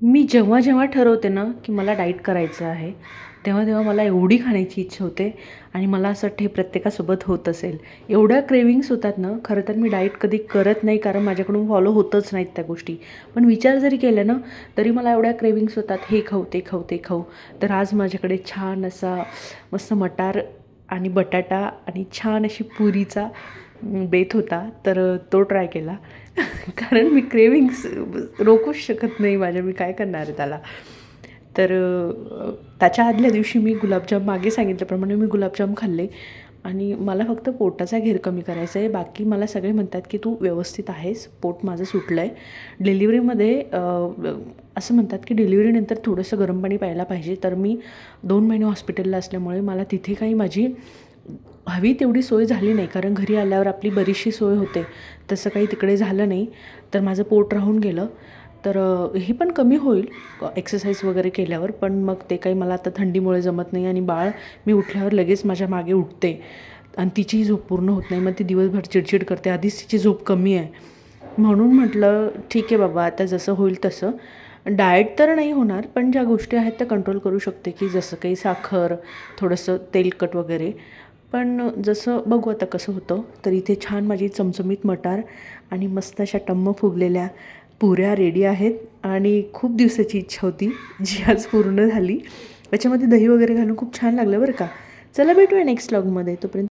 मी जेव्हा जेव्हा ठरवते ना की मला डाएट करायचं आहे, तेव्हा तेव्हा मला एवढी खाण्याची इच्छा होते आणि मला असं वाटतं हे प्रत्येकासोबत होत असेल. एवढ्या क्रेविंग्स होतात ना, खरं तर मी डाएट कधी करत नाही कारण माझ्याकडून फॉलो होतच नाहीत त्या गोष्टी. पण विचार जरी केले ना, तरी मला एवढ्या क्रेविंग्स होतात, हे खाऊ, ते खाऊ, ते खाऊ. तर आज माझ्याकडे छान असा मस्त मटार आणि बटाटा आणि छान अशी पुरीचा बेत होता, तर तो ट्राय केला. कारण मी क्रेविंग्स रोखूच शकत नाही माझ्या, मी काय करणार आहे त्याला. तर त्याच्या आदल्या दिवशी मी गुलाबजाम मागे सांगितल्याप्रमाणे मी गुलाबजाम खाल्ले आणि मला फक्त पोटाचा घेर कमी करायचा आहे. बाकी मला सगळे म्हणतात की तू व्यवस्थित आहेस, पोट माझं सुटलं आहे. डिलिव्हरीमध्ये असं म्हणतात की डिलिव्हरीनंतर थोडंसं गरम पाणी प्यायला पाहिजे. तर मी 2 महिने हॉस्पिटलला असल्यामुळे मला तिथे काही माझी हवी तेवढी सोय झाली नाही, कारण घरी आल्यावर आपली बरीचशी सोय होते, तसं काही तिकडे झालं नाही. तर माझं पोट राहून गेलं. तर हे पण कमी होईल एक्सरसाइज वगैरे केल्यावर, पण मग ते काही मला आता थंडीमुळे जमत नाही आणि बाळ मी उठल्यावर लगेच माझ्या मागे उठते आणि तिचीही झोप पूर्ण होत नाही. मग ती दिवसभर चिडचिड करते, आधीच तिची झोप कमी आहे. म्हणून म्हटलं ठीक आहे बाबा, आता जसं होईल तसं. डाएट तर नाही होणार, पण ज्या गोष्टी आहेत त्या कंट्रोल करू शकते, की जसं काही साखर, थोडंसं तेलकट वगैरे. पण जसं बघू आता कसं होतं. तर इथे छान माझी चमचमीत मटार आणि मस्त अशा टम्म फुगलेल्या पुऱ्या रेडी आहेत आणि खूप दिवसाची इच्छा होती, जी आज पूर्ण झाली. त्याच्यामध्ये दही वगैरे घालून खूप छान लागलं बरं का. चला भेटूया नेक्स्ट व्लॉगमध्ये. तोपर्यंत